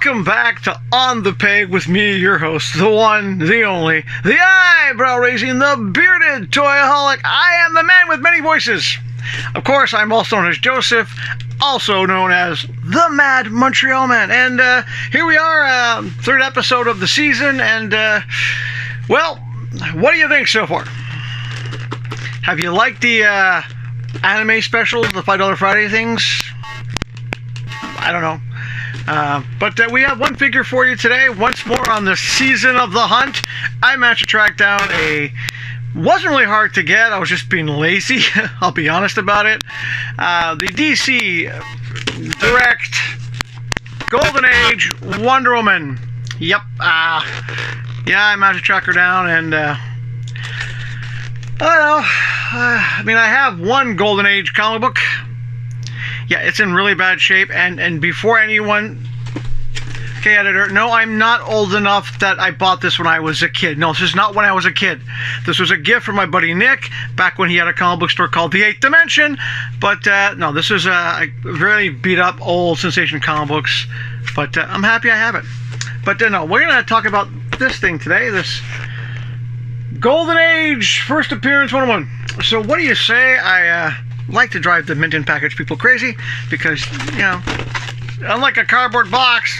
Welcome back to On the Peg with me, your host, the one, the only, the eyebrow-raising, the bearded toyaholic. I am the man with many voices. Of course, I'm also known as Joseph, also known as the Mad Montreal Man. And here we are, third episode of the season, and, well, what do you think so far? Have you liked the anime specials, the $5 Friday things? I don't know. But we have one figure for you today. Once more on the season of the hunt. I managed to track down wasn't really hard to get. I was just being lazy. I'll be honest about it. The DC Direct Golden Age Wonder Woman. Yep. Yeah, I managed to track her down, and I don't know. I mean, I have one Golden Age comic book. Yeah, it's in really bad shape, and before anyone... Okay, editor, no, I'm not old enough that I bought this when I was a kid. No, this is not when I was a kid. This was a gift from my buddy Nick, back when he had a comic book store called The 8th Dimension. But, no, this is a very beat-up, old Sensation comic books. But I'm happy I have it. But, no, we're going to talk about this thing today, this Golden Age First Appearance 101. So, what do you say I... like to drive the mint in package people crazy because, you know, unlike a cardboard box,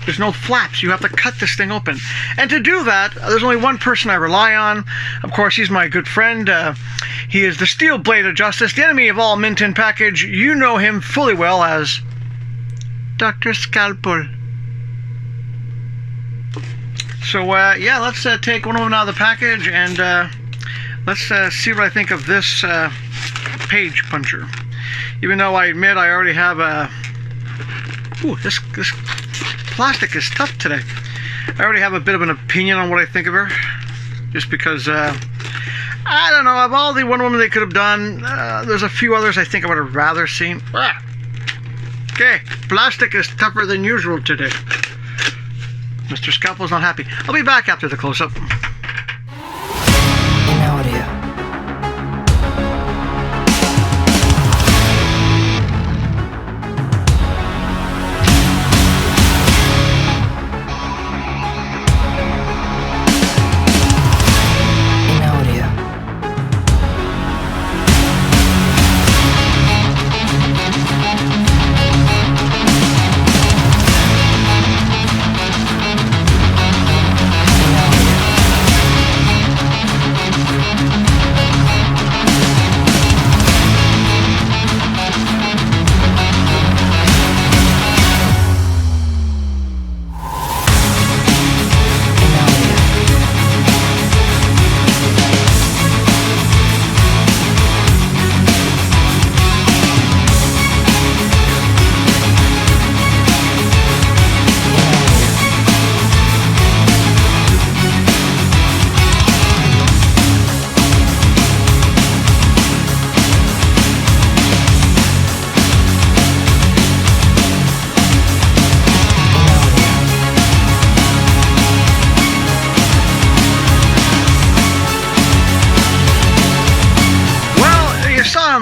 there's no flaps. You have to cut this thing open. And to do that, there's only one person I rely on. Of course, he's my good friend. He is the Steel Blade of Justice, the enemy of all mint in package. You know him fully well as Dr. Scalpel. So, yeah, let's take one of them out of the package and let's see what I think of this page puncher. Even though I admit I already have a... Ooh, this plastic is tough today. I already have a bit of an opinion on what I think of her. Just because, I don't know, of all the Wonder Woman they could have done, there's a few others I think I would have rather seen. Okay, plastic is tougher than usual today. Mr. Scalpel's not happy. I'll be back after the close-up.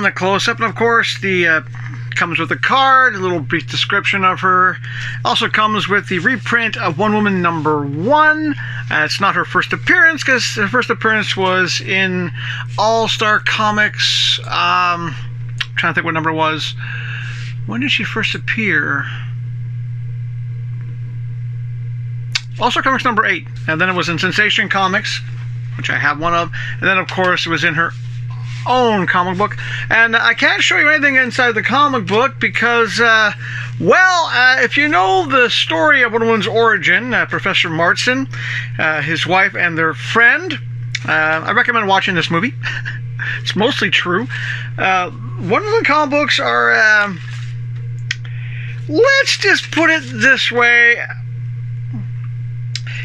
The close-up, and of course the comes with a card, a little brief description of her. Also comes with the reprint of Wonder Woman #1. It's not her first appearance because her first appearance was in All-Star Comics. I'm trying to think what number it was. When did she first appear? All-Star Comics #8, and then it was in Sensation Comics, which I have one of, and then of course it was in her own comic book. And I can't show you anything inside the comic book because, if you know the story of Wonder Woman's origin, Professor Marston, his wife, and their friend, I recommend watching this movie. It's mostly true. Wonder Woman comic books are, let's just put it this way.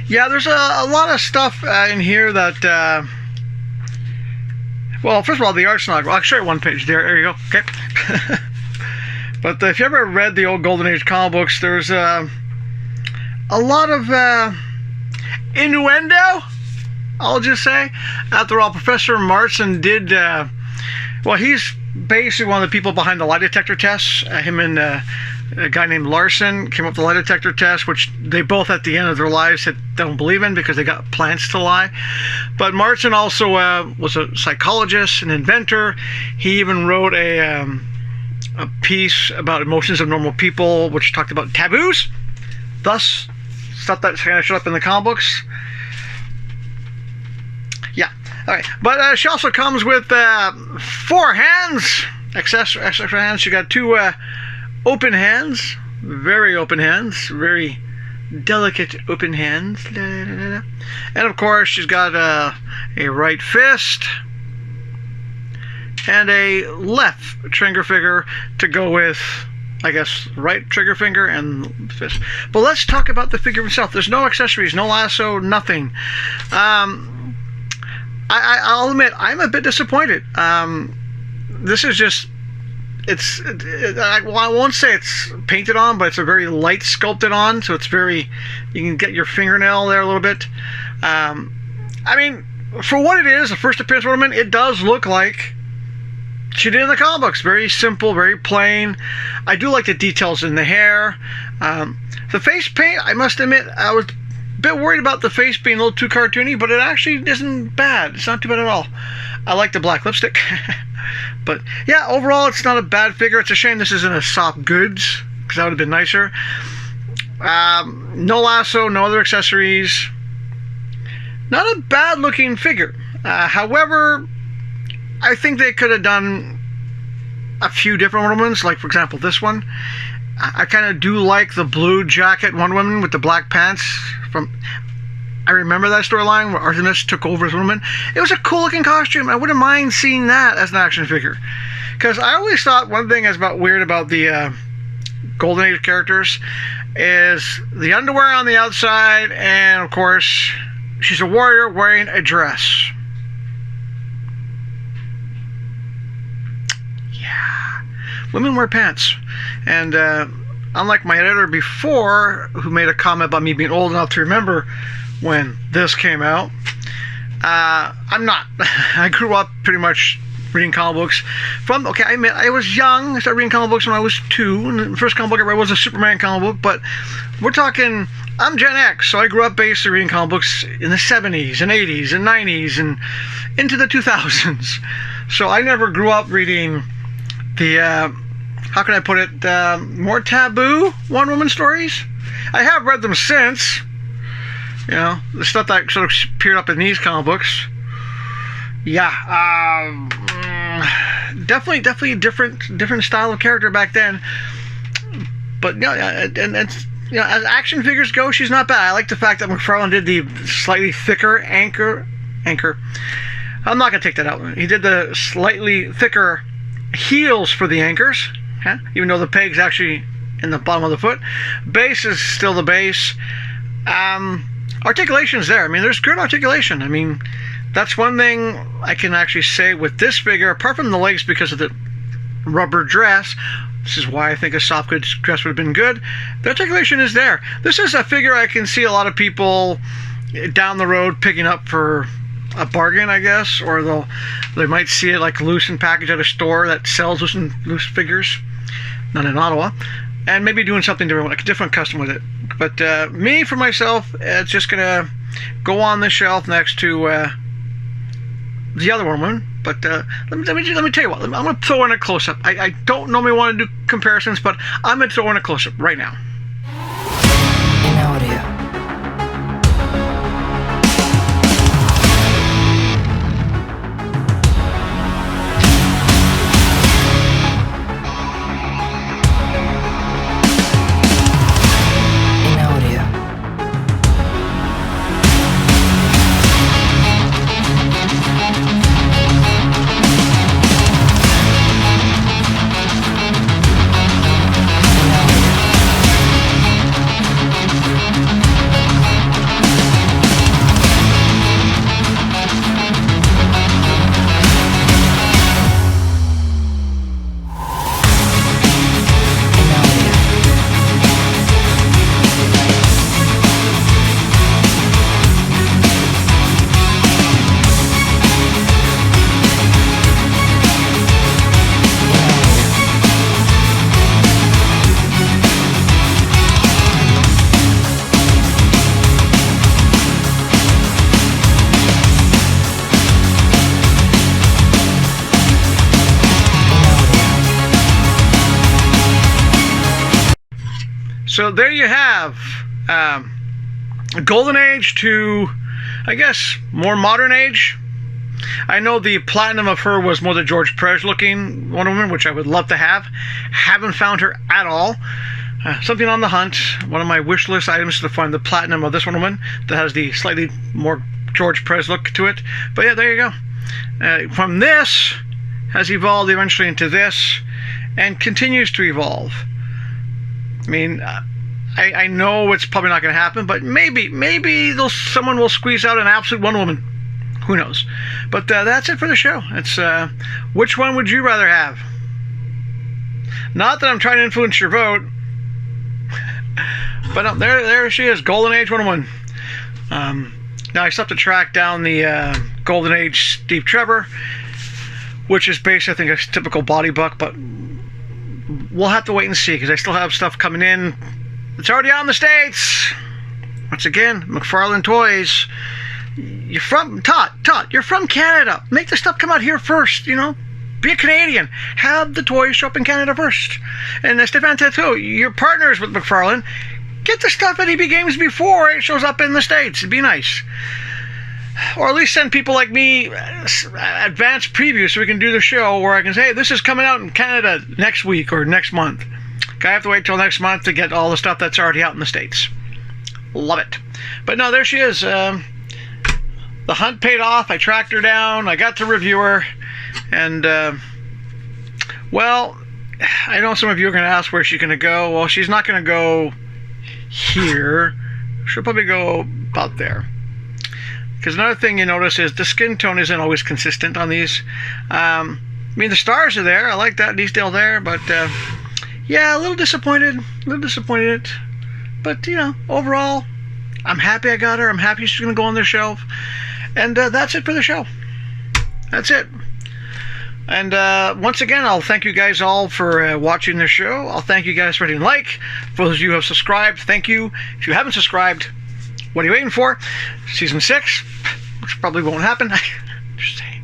Yeah, there's a lot of stuff in here that... well, first of all, the art's not... I'll show you one page there. There you go. Okay. But if you ever read the old Golden Age comic books, there's a lot of innuendo, I'll just say. After all, Professor Marston did... well, he's basically one of the people behind the lie detector tests. Him and a guy named Larson came up with the lie detector test, which they both at the end of their lives said they don't believe in because they got plants to lie. But Martin also was a psychologist, an inventor. He even wrote a piece about emotions of normal people, which talked about taboos, thus stuff that kind of showed up in the comic books. Yeah, all right. But she also comes with 4 hands, extra hands. She got 2 open hands, very open hands, very delicate open hands. And of course, she's got a right fist and a left trigger finger to go with, I guess, right trigger finger and fist. But let's talk about the figure itself. There's no accessories, no lasso, nothing. I'll admit, I'm a bit disappointed. This is just, well, I won't say it's painted on, but it's a very light sculpted on, so it's very, you can get your fingernail there a little bit. I mean, for what it is, the first appearance ornament, it does look like she did in the comic books. Very simple, very plain. I do like the details in the hair. The face paint, I must admit, I was a bit worried about the face being a little too cartoony, but it actually isn't bad. It's not too bad at all. I like the black lipstick. But yeah, overall, it's not a bad figure. It's a shame this isn't a soft goods, because that would have been nicer. No lasso, no other accessories. Not a bad looking figure. However, I think they could have done a few different Wonder Womans, like for example this one. I kind of do like the blue jacket Wonder Woman with the black pants. I remember that storyline where Artemis took over as Wonder Woman. It was a cool looking costume. I wouldn't mind seeing that as an action figure. Because I always thought one thing is weird about the Golden Age characters is the underwear on the outside, and of course she's a warrior wearing a dress. Yeah, women wear pants. And unlike my editor before, who made a comment about me being old enough to remember when this came out, I'm not. I grew up pretty much reading comic books I admit, I was young. I started reading comic books when I was 2, and the first comic book I read was a Superman comic book, but we're talking, I'm Gen X, so I grew up basically reading comic books in the 70s and 80s and 90s and into the 2000s. So I never grew up reading the, how can I put it, more taboo Wonder Woman stories. I have read them since, you know, the stuff that sort of appeared up in these comic books. Yeah, definitely a different style of character back then. But yeah, and it's, you know, as action figures go, she's not bad. I like the fact that McFarlane did the slightly thicker anchor. I'm not gonna take that out. He did the slightly thicker heels for the anchors, even though the peg's actually in the bottom of the foot. Base is still the base. Articulation's there. I mean, there's good articulation. I mean, that's one thing I can actually say with this figure, apart from the legs because of the rubber dress. This is why I think a soft goods dress would have been good. The articulation is there. This is a figure I can see a lot of people down the road picking up for a bargain, I guess, or they might see it like loose and packaged at a store that sells loose figures, not in Ottawa, and maybe doing something different, like a different custom with it. But me, for myself, it's just gonna go on the shelf next to the other one. But let me tell you what. I'm gonna throw in a close-up. I don't normally want to do comparisons, but I'm gonna throw in a close-up right now. In audio. So there you have Golden Age to, I guess, more modern age. I know the platinum of her was more the George Perez looking Wonder Woman, which I would love to have. Haven't found her at all. Something on the hunt. One of my wish list items to find the platinum of this Wonder Woman that has the slightly more George Perez look to it. But yeah, there you go. From this has evolved eventually into this and continues to evolve. I mean, I know it's probably not going to happen, but maybe someone will squeeze out an absolute Wonder Woman. Who knows? But that's it for the show. It's which one would you rather have? Not that I'm trying to influence your vote, but no, there she is, Golden Age Wonder Woman. Now I still have to track down the Golden Age Steve Trevor, which is based, I think, a typical body buck, but we'll have to wait and see because I still have stuff coming in. It's already out in the States. Once again, McFarlane Toys. You're from Todd, you're from Canada. Make the stuff come out here first, you know. Be a Canadian. Have the toys show up in Canada first. And Stefan Tattoo, you're partners with McFarlane. Get the stuff at EB Games before it shows up in the States. It'd be nice. Or at least send people like me advance previews so we can do the show where I can say, hey, this is coming out in Canada next week or next month. I have to wait till next month to get all the stuff that's already out in the States. Love it. But no, there she is. The hunt paid off. I tracked her down. I got to review her. And, well, I know some of you are going to ask where she's going to go. Well, she's not going to go here. She'll probably go about there. Because another thing you notice is the skin tone isn't always consistent on these. I mean, the stars are there. I like that detail there. But, yeah, a little disappointed. But, you know, overall, I'm happy I got her. I'm happy she's going to go on the shelf. And that's it for the show. That's it. And once again, I'll thank you guys all for watching the show. I'll thank you guys for hitting like. For those of you who have subscribed, thank you. If you haven't subscribed, what are you waiting for? Season 6, which probably won't happen. Just saying.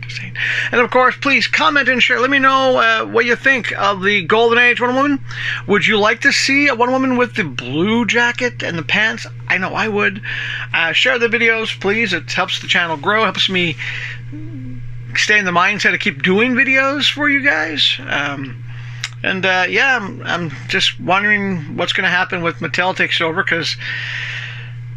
And of course, please comment and share. Let me know what you think of the Golden Age Wonder Woman. Would you like to see a Wonder Woman with the blue jacket and the pants? I know I would. Share the videos, please. It helps the channel grow. Helps me stay in the mindset to keep doing videos for you guys. Yeah, I'm just wondering what's going to happen with Mattel takes over, because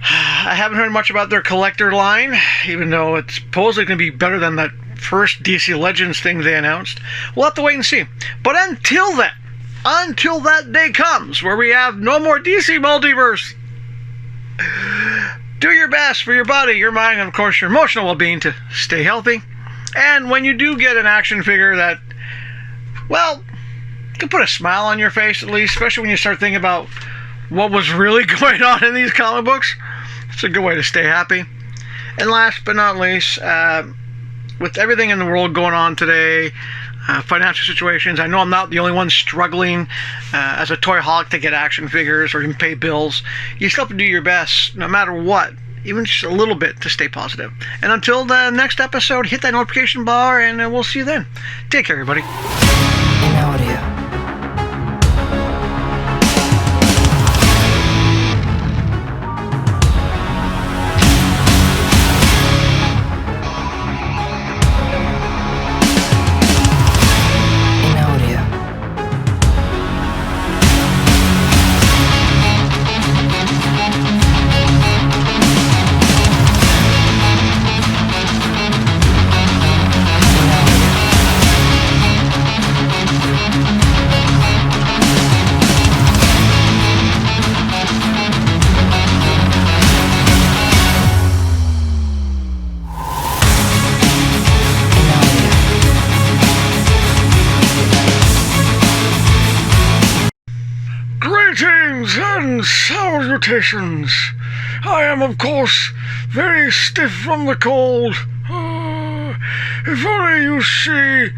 I haven't heard much about their collector line, even though it's supposedly going to be better than that first DC Legends thing they announced. We'll have to wait and see. But until that day comes where we have no more DC multiverse, do your best for your body, your mind, and of course your emotional well-being to stay healthy. And when you do get an action figure that, well, can put a smile on your face at least, especially when you start thinking about what was really going on in these comic books, it's a good way to stay happy. And last but not least, with everything in the world going on today, financial situations, I know I'm not the only one struggling as a toy holic to get action figures or even pay bills. You still have to do your best, no matter what, even just a little bit, to stay positive. And until the next episode, hit that notification bar, and we'll see you then. Take care, everybody. In audio. Greetings and salutations. I am, of course, very stiff from the cold. If only you see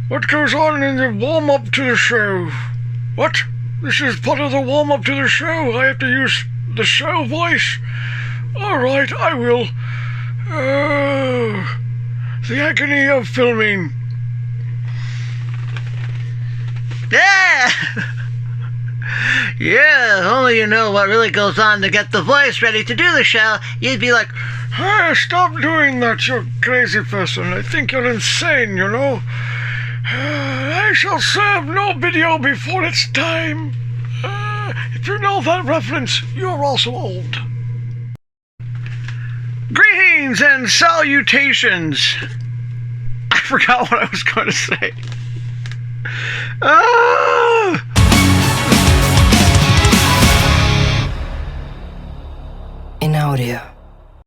what goes on in the warm-up to the show. What? This is part of the warm-up to the show. I have to use the show voice. Alright, I will. The agony of filming. Yeah! Yeah, if only you know what really goes on to get the voice ready to do the show, you'd be like, Hey, stop doing that, you crazy person. I think you're insane, you know. I shall serve no video before it's time. If you know that reference, you're also old. Greetings and salutations. I forgot what I was going to say. In audio.